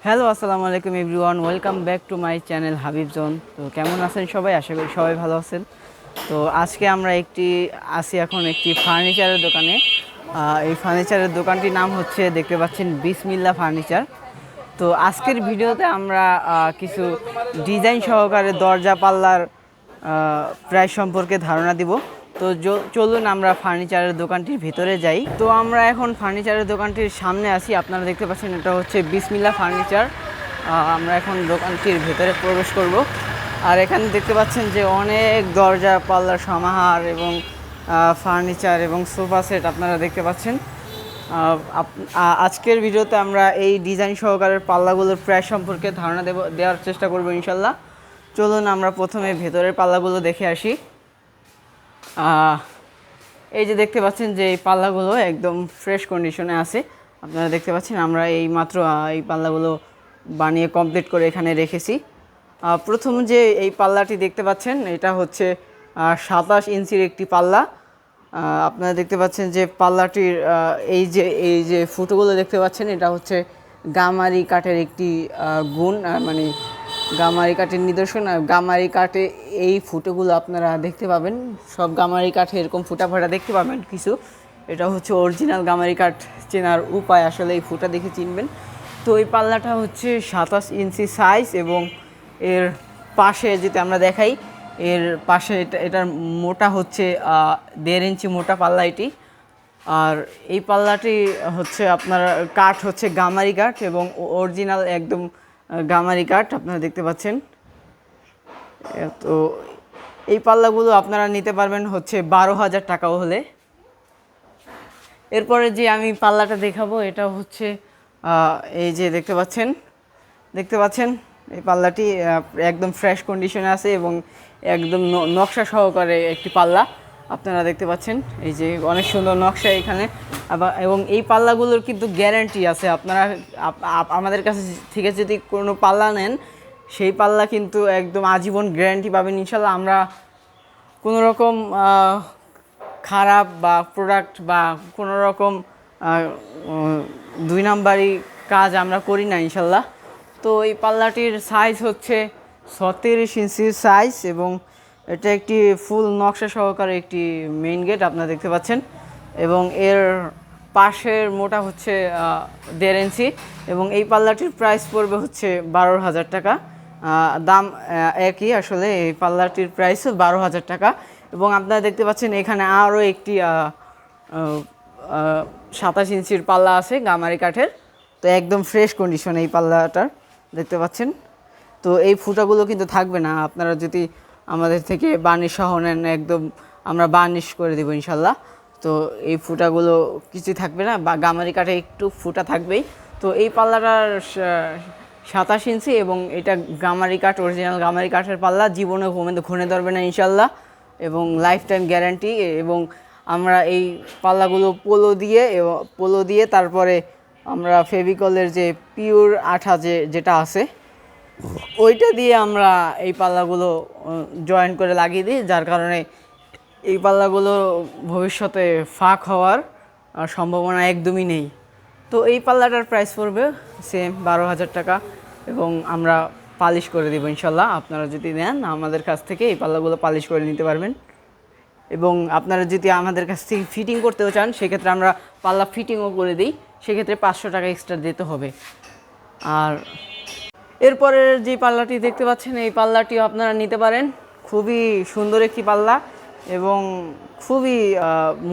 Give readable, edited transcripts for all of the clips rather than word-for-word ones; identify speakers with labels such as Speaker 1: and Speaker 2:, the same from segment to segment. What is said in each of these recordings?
Speaker 1: Hello, আসসালামু আলাইকুম everyone, welcome back to my channel Habib zone. তো কেমন আছেন সবাই? আশা করি সবাই ভালো আছেন। তো আজকে আমরা এখন একটি ফার্নিচারের দোকানে। এই ফার্নিচারের দোকানটির নাম হচ্ছে, দেখতে পাচ্ছেন, বিসমিল্লা ফার্নিচার। তো আজকের ভিডিওতে আমরা কিছু ডিজাইন সহকারে দরজা পাল্লার প্রাইস সম্পর্কে ধারণা দিব। তো চলুন আমরা ফার্নিচারের দোকানটির ভিতরে যাই। তো আমরা এখন ফার্নিচারের দোকানটির সামনে আছি। আপনারা দেখতে পাচ্ছেন এটা হচ্ছে বিসমিল্লা ফার্নিচার। আমরা এখন দোকানটির ভেতরে প্রবেশ করব। আর এখানে দেখতে পাচ্ছেন যে অনেক দরজা পাল্লার সমাহার এবং ফার্নিচার এবং সোফা সেট আপনারা দেখতে পাচ্ছেন। আজকের ভিডিওতে আমরা এই ডিজাইন সহকারের পাল্লাগুলোর প্রাইস সম্পর্কে ধারণা দেওয়ার চেষ্টা করব ইনশাল্লাহ। চলুন আমরা প্রথমে ভেতরের পাল্লাগুলো দেখে আসি। এই যে দেখতে পাচ্ছেন যে এই পাল্লাগুলো একদম ফ্রেশ কন্ডিশনে আছে। আপনারা দেখতে পাচ্ছেন আমরা এই মাত্র এই পাল্লাগুলো বানিয়ে কমপ্লিট করে এখানে রেখেছি। প্রথম যে এই পাল্লাটি দেখতে পাচ্ছেন এটা হচ্ছে 27 ইঞ্চির একটি পাল্লা। আপনারা দেখতে পাচ্ছেন যে পাল্লাটির এই যে ফুটোগুলো দেখতে পাচ্ছেন এটা হচ্ছে গামারি কাঠের একটি গুণ, মানে গামারি কাঠের নিদর্শন। গামারি কাঠে এই ফুটোগুলো আপনারা দেখতে পাবেন, সব গামারি কাঠে এরকম ফুটা ফাটা দেখতে পাবেন কিছু। এটা হচ্ছে অরিজিনাল গামারি কাঠ চেনার উপায়, আসলে এই ফুটা দেখে চিনবেন। তো এই পাল্লাটা হচ্ছে 27 ইঞ্চি সাইজ এবং এর পাশে যদি আমরা দেখাই, এর পাশে এটার মোটা হচ্ছে 1.5 ইঞ্চি মোটা পাল্লা এটি। আর এই পাল্লাটি হচ্ছে আপনার কাঠ হচ্ছে গামারি কাঠ এবং অরিজিনাল একদম গামারি কাঠ আপনারা দেখতে পাচ্ছেন। তো এই পাল্লাগুলো আপনারা নিতে পারবেন হচ্ছে 12,000 টাকাও হলে। এরপরে যে আমি পাল্লাটা দেখাবো এটা হচ্ছে এই যে দেখতে পাচ্ছেন এই পাল্লাটি একদম ফ্রেশ কন্ডিশনে আছে এবং একদম নকশা সহকারে একটি পাল্লা আপনারা দেখতে পাচ্ছেন। এই যে অনেক সুন্দর নকশা এখানে, এবং এই পাল্লাগুলোর কিন্তু গ্যারান্টি আছে। আপনারা আমাদের কাছে থেকে যদি কোনো পাল্লা নেন, সেই পাল্লা কিন্তু একদম আজীবন গ্যারান্টি পাবেন ইনশাল্লাহ। আমরা কোনো রকম খারাপ বা প্রোডাক্ট বা কোনো রকম 2 নাম্বারি কাজ আমরা করি না ইনশাল্লাহ। তো এই পাল্লাটির সাইজ হচ্ছে 36 ইঞ্চির সাইজ এবং এটা একটি ফুল নকশা সহকারে একটি মেইন গেট আপনারা দেখতে পাচ্ছেন। এবং এর পাশের মোটা হচ্ছে 1.5 ইঞ্চি এবং এই পাল্লাটির প্রাইস পড়বে হচ্ছে 12,000 টাকা। দাম একই, আসলে এই পাল্লাটির প্রাইসও 12,000 টাকা। এবং আপনারা দেখতে পাচ্ছেন এখানে আরও একটি 27 ইঞ্চির পাল্লা আছে গামারি কাঠের। তো একদম ফ্রেশ কন্ডিশন এই পাল্লাটার দেখতে পাচ্ছেন। তো এই ফুটাগুলো কিন্তু থাকবে না, আপনারা যদি আমাদের থেকে বার্নিশ সহ নেন একদম আমরা বার্নিশ করে দেবো ইনশাল্লাহ। তো এই ফুটাগুলো কিছুই থাকবে না, বা গামারি কাঠে একটু ফুটা থাকবেই। তো এই পাল্লাটার 27 ইঞ্চি এবং এটা গামারি কাঠ, অরিজিনাল গামারি কাঠের পাল্লা, জীবনে ঘুরে ধরবে না ইনশাল্লাহ এবং লাইফ টাইম গ্যারান্টি। এবং আমরা এই পাল্লাগুলো পোলো দিয়ে তারপরে আমরা ফেভিকলের যে পিওর আঠা যেটা আছে ওইটা দিয়ে আমরা এই পাল্লাগুলো জয়েন করে লাগিয়ে দিই, যার কারণে এই পাল্লাগুলো ভবিষ্যতে ফাঁক হওয়ার সম্ভাবনা একদমই নেই। তো এই পাল্লাটার প্রাইস পড়বে সেম 12,000 টাকা এবং আমরা পালিশ করে দেবো ইনশাল্লাহ। আপনারা যদি নেন আমাদের কাছ থেকে এই পাল্লাগুলো পালিশ করে নিতে পারবেন। এবং আপনারা যদি আমাদের কাছ থেকে ফিটিং করতেও চান, সেক্ষেত্রে আমরা পাল্লা ফিটিংও করে দিই, সেক্ষেত্রে 500 টাকা এক্সট্রা দিতে হবে। আর এরপরের যে পাল্লাটি দেখতে পাচ্ছেন এই পাল্লাটিও আপনারা নিতে পারেন। খুবই সুন্দর একটি পাল্লা এবং খুবই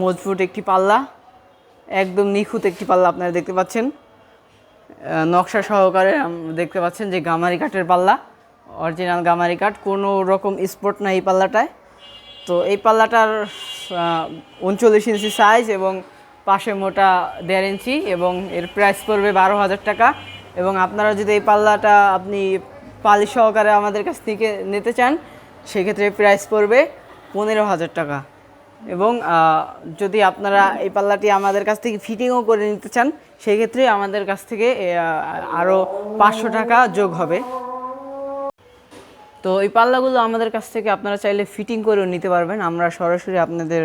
Speaker 1: মজবুত একটি পাল্লা, একদম নিখুঁত একটি পাল্লা আপনারা দেখতে পাচ্ছেন। নকশা সহকারে দেখতে পাচ্ছেন যে গামারি কাঠের পাল্লা, অরিজিনাল গামারি কাঠ, কোনো রকম স্পট না এই পাল্লাটায়। তো এই পাল্লাটার 39 ইঞ্চি সাইজ এবং পাশে মোটা 1.5 ইঞ্চি এবং এর প্রাইস পড়বে 12,000 টাকা। এবং আপনারা যদি এই পাল্লাটা আপনি পালিশ সহকারে আমাদের কাছ থেকে নিতে চান, সেক্ষেত্রে প্রাইস পড়বে 15,000 টাকা। এবং যদি আপনারা এই পাল্লাটি আমাদের কাছ থেকে ফিটিংও করে নিতে চান, সেক্ষেত্রে আমাদের কাছ থেকে আরও 500 টাকা যোগ হবে। তো এই পাল্লাগুলো আমাদের কাছ থেকে আপনারা চাইলে ফিটিং করেও নিতে পারবেন, আমরা সরাসরি আপনাদের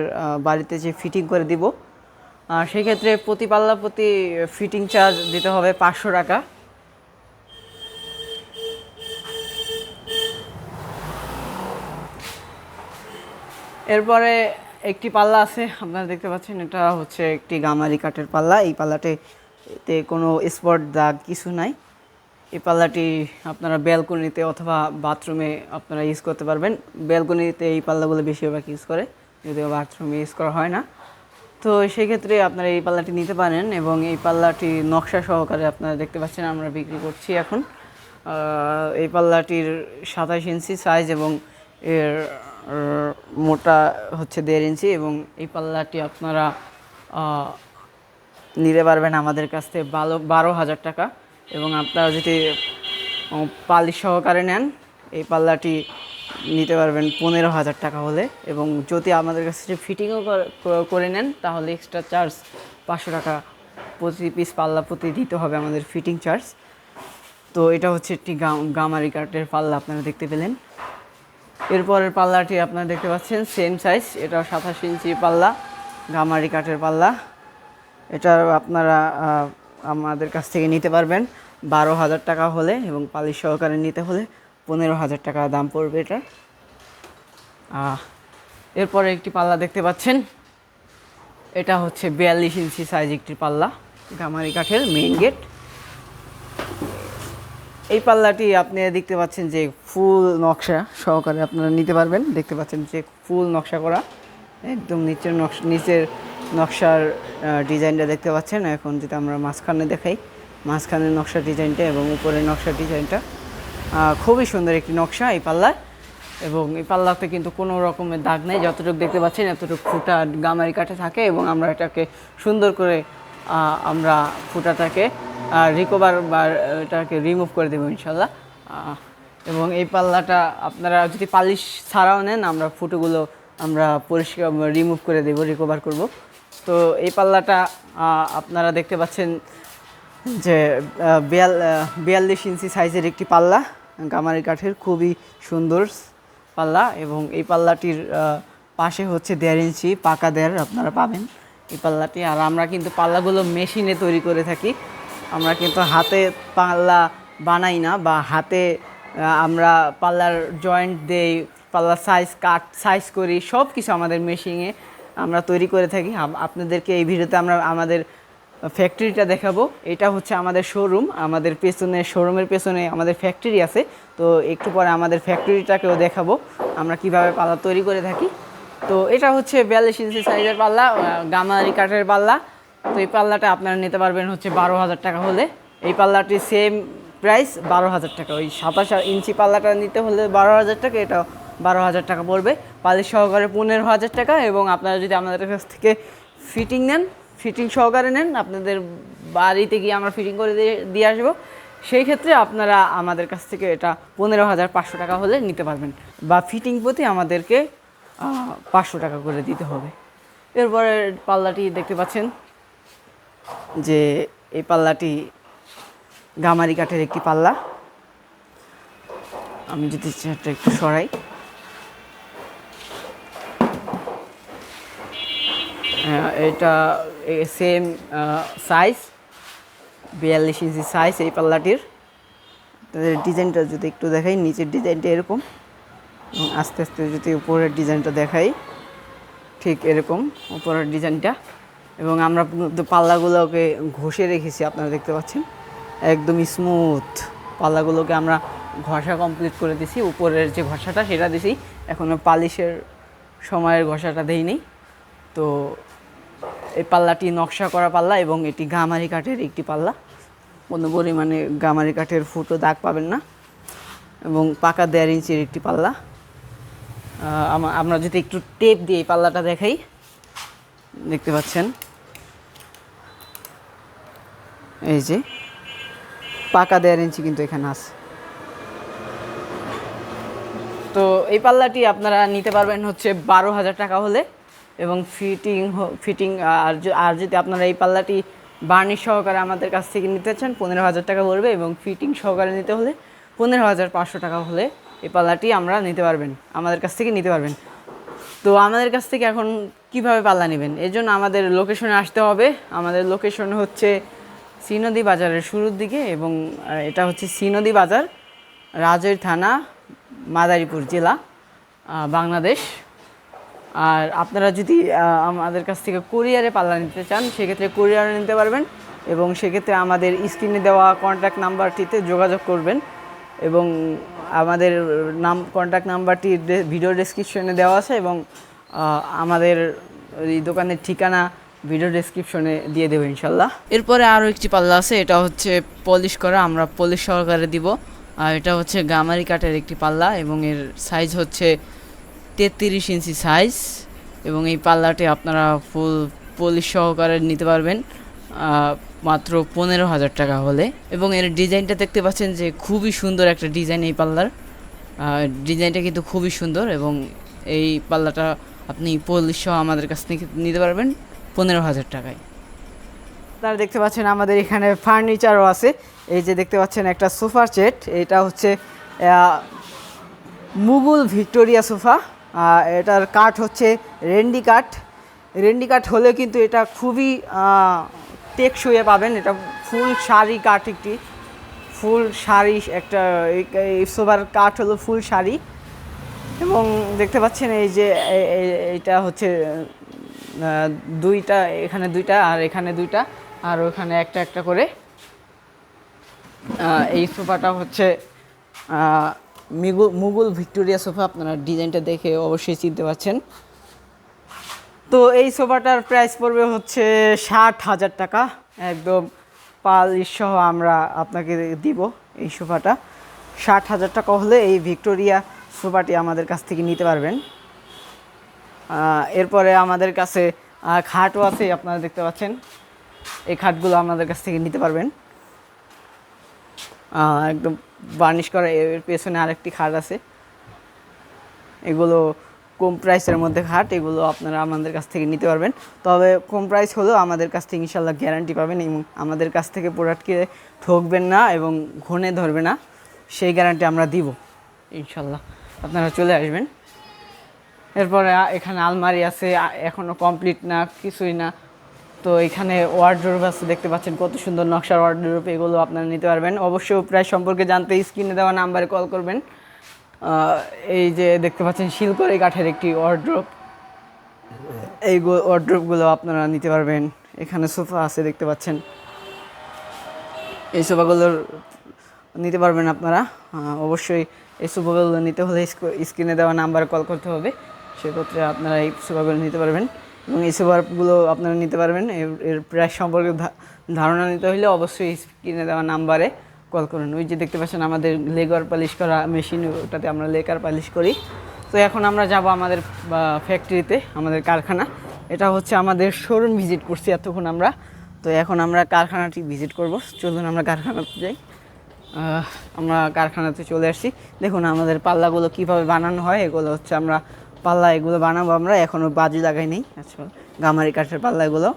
Speaker 1: বাড়িতে যে ফিটিং করে দিব। সেক্ষেত্রে প্রতি পাল্লা প্রতি ফিটিং চার্জ দিতে হবে 500 টাকা। এরপরে একটি পাল্লা আছে, আপনারা দেখতে পাচ্ছেন, এটা হচ্ছে একটি গামারি কাঠের পাল্লা। এই পাল্লাটিতে কোনো স্পট দাগ কিছু নাই। এই পাল্লাটি আপনারা ব্যালকনিতে অথবা বাথরুমে আপনারা ইউজ করতে পারবেন। ব্যালকনিতে এই পাল্লাগুলো বেশিরভাগ ইউজ করে, যদিও বাথরুমে ইউজ করা হয় না। তো সেক্ষেত্রে আপনারা এই পাল্লাটি নিতে পারেন এবং এই পাল্লাটি নকশা সহকারে আপনারা দেখতে পাচ্ছেন আমরা বিক্রি করছি এখন। এই পাল্লাটির 27 ইঞ্চি সাইজ এবং এর মোটা হচ্ছে 1.5 ইঞ্চি এবং এই পাল্লাটি আপনারা নিতে পারবেন আমাদের কাছ থেকে 12,000 টাকা। এবং আপনারা যদি পালিশ সহকারে নেন এই পাল্লাটি নিতে পারবেন 15,000 টাকা হলে। এবং যদি আমাদের কাছ থেকে ফিটিংও করে নেন তাহলে এক্সট্রা চার্জ 500 টাকা প্রতি পিস পাল্লা প্রতি দিতে হবে আমাদের ফিটিং চার্জ। তো এটা হচ্ছে একটি গামারি কাঠের পাল্লা আপনারা দেখতে পেলেন। এরপরের পাল্লাটি আপনারা দেখতে পাচ্ছেন সেম সাইজ, এটাও 27 ইঞ্চি পাল্লা, গামারি কাঠের পাল্লা। এটা আপনারা আমাদের কাছ থেকে নিতে পারবেন 12,000 টাকা হলে এবং পালিশ সহকারে নিতে হলে 15,000 টাকা দাম পড়বে এটা। এরপরে একটি পাল্লা দেখতে পাচ্ছেন, এটা হচ্ছে 42 ইঞ্চি সাইজ একটি পাল্লা, গামারি কাঠের মেইন গেট। এই পাল্লাটি আপনি দেখতে পাচ্ছেন যে ফুল নকশা সহকারে আপনারা নিতে পারবেন। দেখতে পাচ্ছেন যে ফুল নকশা করা, একদম নিচের নকশার ডিজাইনটা দেখতে পাচ্ছেন। এখন যদি আমরা মাঝখানে দেখাই, মাঝখানের নকশার ডিজাইনটা এবং উপরের নকশার ডিজাইনটা খুবই সুন্দর একটি নকশা এই পাল্লার। এবং এই পাল্লাতে কিন্তু কোনো রকমের দাগ নেই, যতটুকু দেখতে পাচ্ছেন এতটুকু ফুটা গামারি কাঠে থাকে এবং আমরা এটাকে সুন্দর করে আমরা ফুটাটাকে রিকভার বা এটাকে রিমুভ করে দেবো ইনশাল্লাহ। এবং এই পাল্লাটা আপনারা যদি পালিশ ছাড়াও নেন আমরা ফুটোগুলো আমরা পরিষ্কার রিমুভ করে দেবো, রিকভার করব। তো এই পাল্লাটা আপনারা দেখতে পাচ্ছেন যে 42 ইঞ্চি সাইজের একটি পাল্লা, গামারি কাঠের খুবই সুন্দর পাল্লা। এবং এই পাল্লাটির পাশে হচ্ছে 1.5 ইঞ্চি পাকা 1.5 আপনারা পাবেন এই পাল্লাটি। আর আমরা কিন্তু পাল্লাগুলো মেশিনে তৈরি করে থাকি, আমরা কিন্তু হাতে পাল্লা বানাই না বা হাতে আমরা পাল্লার জয়েন্ট দেই, পাল্লার সাইজ করি, সব কিছু আমাদের মেশিনে আমরা তৈরি করে থাকি। আপনাদেরকে এই ভিডিওতে আমরা আমাদের ফ্যাক্টরিটা দেখাবো। এটা হচ্ছে আমাদের শোরুম, আমাদের শোরুমের পেছনে আমাদের ফ্যাক্টরি আছে। তো একটু পরে আমাদের ফ্যাক্টরিটাকেও দেখাবো আমরা কিভাবে পাল্লা তৈরি করে থাকি। তো এটা হচ্ছে 42 ইঞ্চি সাইজের পাল্লা, গামারি কাঠের পাল্লা। তো এই পাল্লাটা আপনারা নিতে পারবেন হচ্ছে 12,000 টাকা হলে। এই পাল্লাটি সেম প্রাইস 12,000 টাকা। ওই 27 ইঞ্চি পাল্লাটা নিতে হলে 12,000 টাকা, এটা 12,000 টাকা পড়বে, পালিশ সহকারে 15,000 টাকা। এবং আপনারা যদি আমাদের কাছ থেকে ফিটিং নেন, ফিটিং সহকারে নেন, আপনাদের বাড়িতে গিয়ে আমরা ফিটিং করে দিয়ে আসবো, সেই ক্ষেত্রে আপনারা আমাদের কাছ থেকে এটা 15,500 টাকা হলে নিতে পারবেন, বা ফিটিং প্রতি আমাদেরকে 500 টাকা করে দিতে হবে। এরপরে পাল্লাটি দেখতে পাচ্ছেন যে এই পাল্লাটি গামারি কাঠের একটি পাল্লা। আমি যদি চেয়ারটা একটু সরাই, এটা সেম সাইজ, 42 ইঞ্চি সাইজ এই পাল্লাটির। ডিজাইনটা যদি একটু দেখাই, নিচের ডিজাইনটা এরকম, আস্তে আস্তে যদি উপরের ডিজাইনটা দেখাই, ঠিক এরকম উপরের ডিজাইনটা। এবং আমরা পাল্লাগুলোকে ঘষে রেখেছি, আপনারা দেখতে পাচ্ছেন একদম স্মুথ পাল্লাগুলোকে আমরা ঘষা কমপ্লিট করে দিছি। উপরের যে ঘষাটা সেটা দিছি, এখনও পালিশের সময়ের ঘষাটা দেইনি। তো এই পাল্লাটি নকশা করা পাল্লা এবং এটি গামারি কাঠের একটি পাল্লা, কোনো পরিমাণে গামারি কাঠের ফুটো দাগ পাবেন না। এবং পাকা 1.5 ইঞ্চির একটি পাল্লা। আমরা যদি একটু টেপ দিয়ে এই পাল্লাটা দেখাই, দেখতে পাচ্ছেন এই যে পাকা 1.5 ইঞ্চি কিন্তু এখানে আছে। তো এই পাল্লাটি আপনারা নিতে পারবেন হচ্ছে 12,000 টাকা হলে। এবং ফিটিং আর যদি আপনারা এই পাল্লাটি বার্নিশ সহকারে আমাদের কাছ থেকে নিতে চান 15,000 টাকা পড়বে। এবং ফিটিং সহকারে নিতে হলে 15,500 টাকা হলে এই পাল্লাটি আমরা নিতে পারবেন, আমাদের কাছ থেকে নিতে পারবেন। তো আমাদের কাছ থেকে এখন কিভাবে পাল্লা নেবেন, এর জন্য আমাদের লোকেশনে আসতে হবে। আমাদের লোকেশন হচ্ছে শ্রীনদী বাজারের শুরুর দিকে, এবং এটা হচ্ছে শ্রীনদী বাজার, রাজৈর থানা, মাদারীপুর জেলা, বাংলাদেশ। আর আপনারা যদি আমাদের কাছ থেকে কুরিয়ারে পাল্লা নিতে চান সেক্ষেত্রে কুরিয়ারে নিতে পারবেন, এবং সেক্ষেত্রে আমাদের স্ক্রিনে দেওয়া কন্ট্যাক্ট নাম্বারটিতে যোগাযোগ করবেন, এবং আমাদের কন্ট্যাক্ট নাম্বারটি ভিডিও ডেসক্রিপশনে দেওয়া আছে, এবং আমাদের এই দোকানের ঠিকানা ভিডিও ডেসক্রিপশনে দিয়ে দেবো ইনশাল্লাহ। এরপরে আরও একটি পাল্লা আছে, এটা হচ্ছে পলিশ করা, আমরা পলিশ সহকারে দিব। আর এটা হচ্ছে গামারি কাঠের একটি পাল্লা, এবং এর সাইজ হচ্ছে 33 ইঞ্চি সাইজ, এবং এই পাল্লাটি আপনারা ফুল পলিশ সহকারে নিতে পারবেন মাত্র 15,000 টাকা হলে। এবং এর ডিজাইনটা দেখতে পাচ্ছেন যে খুবই সুন্দর একটা ডিজাইন এই পাল্লার, ডিজাইনটা কিন্তু খুবই সুন্দর, এবং এই পাল্লাটা আপনি পলিশ সহ আমাদের কাছ থেকে নিতে পারবেন 15,000 টাকায়। আপনারা দেখতে পাচ্ছেন আমাদের এখানে ফার্নিচারও আছে, এই যে দেখতে পাচ্ছেন একটা সোফার সেট, এটা হচ্ছে মুঘল ভিক্টোরিয়া সোফা, এটার কাঠ হচ্ছে রেন্ডি কাঠ। রেন্ডি কাঠ হলে কিন্তু এটা খুবই টেকসই পাবেন, এটা ফুল শাড়ি কাঠ, একটি ফুল শাড়ি একটা এই সোফার কাঠ হলো ফুল শাড়ি। এবং দেখতে পাচ্ছেন এই যে এইটা হচ্ছে দুইটা, এখানে দুইটা আর এখানে দুইটা আর ওখানে একটা একটা করে। এই সোফাটা হচ্ছে মুঘল ভিক্টোরিয়া সোফা, আপনারা ডিজাইনটা দেখে অবশ্যই চিনতে পারছেন। তো এই সোফাটার প্রাইস পড়বে হচ্ছে 60,000 টাকা, একদম পালিশ সহ আমরা আপনাকে দিব। এই সোফাটা 60,000 টাকা হলে এই ভিক্টোরিয়া সোফাটি আমাদের কাছ থেকে নিতে পারবেন। এরপরে আমাদের কাছে খাটও আছে, আপনারা দেখতে পাচ্ছেন এই খাটগুলো আমাদের কাছ থেকে নিতে পারবেন একদম বার্নিশ করা। এর পেছনে আরেকটি খাট আছে, এগুলো কম প্রাইসের মধ্যে খাট, এগুলো আপনারা আমাদের কাছ থেকে নিতে পারবেন। তবে কম প্রাইস হলেও আমাদের কাছ থেকে ইনশাল্লাহ গ্যারান্টি পাবেন, এবং আমাদের কাছ থেকে প্রোডাক্টকে ঠকবেন না এবং ঘনে ধরবে না, সেই গ্যারান্টি আমরা দিব ইনশাল্লাহ। আপনারা চলে আসবেন। এরপরে এখানে আলমারি আছে, এখনও কমপ্লিট না, কিছুই না। তো এখানে ওয়ার্ডরোব আছে, দেখতে পাচ্ছেন কত সুন্দর নকশার ওয়ার্ডরোব, এগুলো আপনারা নিতে পারবেন। অবশ্যই প্রাইস সম্পর্কে জানতে স্ক্রিনে দেওয়া নাম্বারে কল করবেন। এই যে দেখতে পাচ্ছেন শিলকড়ি কাঠের একটি ওয়ার্ডরোব, এই ওয়ার্ডরোবগুলো আপনারা নিতে পারবেন। এখানে সোফা আছে, দেখতে পাচ্ছেন এই সোফাগুলোর নিতে পারবেন আপনারা। অবশ্যই এই সোফাগুলো নিতে হলে স্ক্রিনে দেওয়া নাম্বারে কল করতে হবে, সেক্ষেত্রে আপনারা এই সোফাগুলো নিতে পারবেন, এবং এই সোফাগুলো আপনারা নিতে পারবেন। এর প্রাইস সম্পর্কে ধারণা নিতে হলে অবশ্যই স্ক্রিনে দেওয়া নাম্বারে কল করুন। ওই যে দেখতে পাচ্ছেন আমাদের লেগার পালিশ করা মেশিন, ওটাতে আমরা লেকার পালিশ করি। তো এখন আমরা যাব আমাদের ফ্যাক্টরিতে, আমাদের কারখানা। এটা হচ্ছে আমাদের শোরুম ভিজিট করছি এতক্ষণ আমরা, তো এখন আমরা কারখানাটি ভিজিট করব। চলুন আমরা কারখানাতে যাই। আমরা কারখানাতে চলে আসছি। দেখুন আমাদের পাল্লাগুলো কীভাবে বানানো হয়, এগুলো হচ্ছে আমরা পাল্লা এগুলো বানাবো। আমরা এখনও বাজি লাগাই নেই, আচ্ছা গামারি কাঠের পাল্লা এগুলো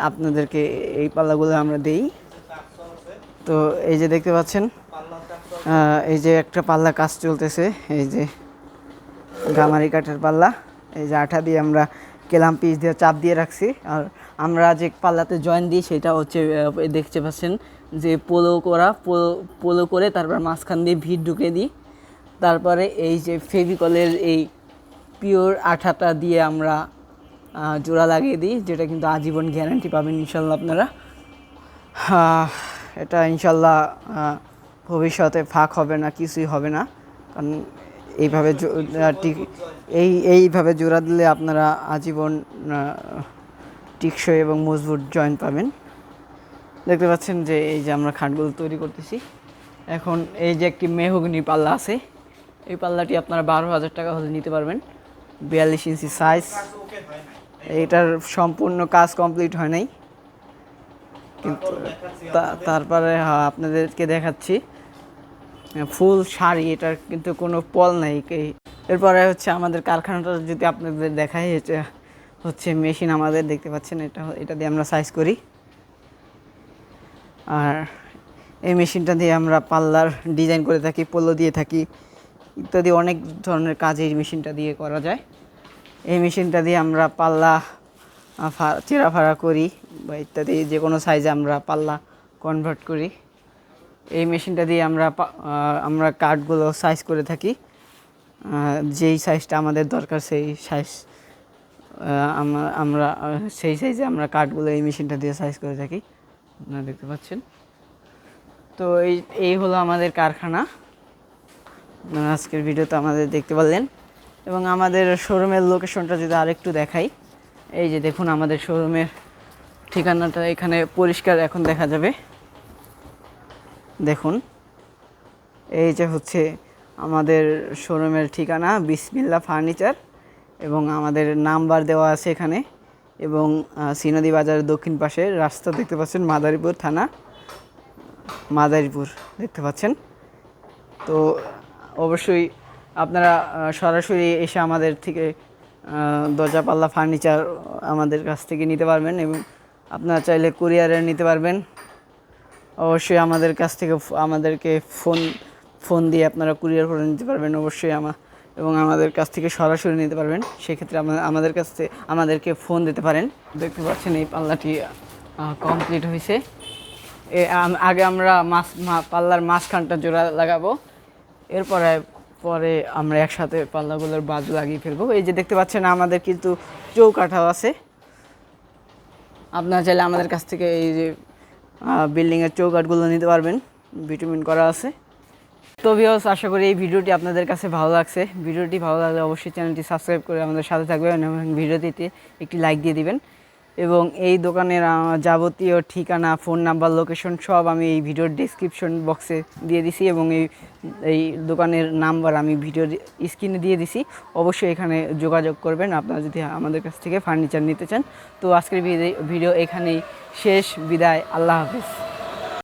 Speaker 1: আপনাদেরকে এই পাল্লাগুলো আমরা দেই। তো এই যে দেখতে পাচ্ছেন এই যে একটা পাল্লা কাজ চলতেছে, এই যে গামারি কাঠের পাল্লা, এই যে আঠা দিয়ে আমরা কেলাম পিস দিয়ে চাপ দিয়ে রাখছি। আর আমরা যে পাল্লাতে জয়েন দিই সেটা হচ্ছে দেখতে পাচ্ছেন যে পোলো করে তারপর মাঝখান দিয়ে ভিড় ঢুকে দিই, তারপরে এই যে ফেভিকলের এই পিওর আঠাটা দিয়ে আমরা জোড়া লাগিয়ে দিই, যেটা কিন্তু আজীবন গ্যারান্টি পাবেন ইনশাল্লাহ আপনারা। এটা ইনশাল্লাহ ভবিষ্যতে ফাঁক হবে না, কিছুই হবে না, কারণ এইভাবে এইভাবে জোড়া দিলে আপনারা আজীবন টিকসই এবং মজবুত জয়েন্ট পাবেন। দেখতে পাচ্ছেন যে এই যে আমরা খাটগুলো তৈরি করতেছি। এখন এই যে একটি মেহগনি পাল্লা আছে, এই পাল্লাটি আপনারা 12,000 টাকা হলে নিতে পারবেন, 42 ইঞ্চি সাইজ। এইটার সম্পূর্ণ কাজ কমপ্লিট হয় নাই, কিন্তু তারপরে আপনাদেরকে দেখাচ্ছি ফুল শাড়ি, এটার কিন্তু কোনো পল নাই। এরপরে হচ্ছে আমাদের কারখানাটা যদি আপনাদের দেখাই, এটা হচ্ছে মেশিন আমাদের, দেখতে পাচ্ছেন এটা দিয়ে আমরা সাইজ করি। আর এই মেশিনটা দিয়ে আমরা পাল্লার ডিজাইন করে থাকি, পোলো দিয়ে থাকি, ইত্যাদি অনেক ধরনের কাজ এই মেশিনটা দিয়ে করা যায়। এই মেশিনটা দিয়ে আমরা পাল্লা চেরাফাড়া করি বা ইত্যাদি যে কোনো সাইজে আমরা পাল্লা কনভার্ট করি। এই মেশিনটা দিয়ে আমরা কাঠগুলো সাইজ করে থাকি। যেই সাইজটা আমাদের দরকার সেই সাইজ আমরা সেই সাইজে আমরা কাঠগুলো এই মেশিনটা দিয়ে সাইজ করে থাকি, আপনারা দেখতে পাচ্ছেন। তো এই হলো আমাদের কারখানা। আপনারা আজকের ভিডিওতে আমাদের দেখতে পারলেন। এবং আমাদের শোরুমের লোকেশনটা যদি আরেকটু দেখাই, এই যে দেখুন আমাদের শোরুমের ঠিকানাটা এখানে পরিষ্কার এখন দেখা যাবে। দেখুন এই যে হচ্ছে আমাদের শোরুমের ঠিকানা, বিসমিল্লাহ ফার্নিচার, এবং আমাদের নাম্বার দেওয়া আছে এখানে। এবং সিনদী বাজারের দক্ষিণ পাশে রাস্তা দেখতে পাচ্ছেন, মাদারীপুর থানা, মাদারীপুর দেখতে পাচ্ছেন। তো অবশ্যই আপনারা সরাসরি এসে আমাদের থেকে দরজা পাল্লা ফার্নিচার আমাদের কাছ থেকে নিতে পারবেন, এবং আপনারা চাইলে কুরিয়ারে নিতে পারবেন। অবশ্যই আমাদের কাছ থেকে আমাদেরকে ফোন দিয়ে আপনারা কুরিয়ার করে নিতে পারবেন অবশ্যই, এবং আমাদের কাছ থেকে সরাসরি নিতে পারবেন। সেক্ষেত্রে আমাদের কাছ থেকে আমাদেরকে ফোন দিতে পারেন। দেখতে পাচ্ছেন এই পাল্লাটি কমপ্লিট হয়েছে। আগে আমরা পাল্লার মাঝখানটা জোড়া লাগাবো, পরে আমরা একসাথে পাল্লাগুলোর বাজু লাগিয়ে ফেলবো। এই যে দেখতে পাচ্ছেন আমাদের কিন্তু চৌকাঠাও আছে। আপনারা চাইলে আমাদের কাছ থেকে এই যে বিল্ডিংয়ের চৌকাঠগুলো নিতে পারবেন, ভিটামিন করা আছে। তো ভিউয়ার্স, আশা করি এই ভিডিওটি আপনাদের কাছে ভালো লাগছে। ভিডিওটি ভালো লাগলে অবশ্যই চ্যানেলটি সাবস্ক্রাইব করে আমাদের সাথে থাকবেন এবং ভিডিওটিতে একটি লাইক দিয়ে দিবেন। এবং এই দোকানের যাবতীয় ঠিকানা, ফোন নাম্বার, লোকেশন সব আমি এই ভিডিওর ডেসক্রিপশন বক্সে দিয়ে দিছি, এবং এই দোকানের নাম্বার আমি ভিডিওর স্ক্রিনে দিয়ে দিছি। অবশ্যই এখানে যোগাযোগ করবেন আপনারা যদি আমাদের কাছ থেকে ফার্নিচার নিতে চান। তো আজকের ভিডিও এখানেই শেষ। বিদায়, আল্লাহ হাফেজ।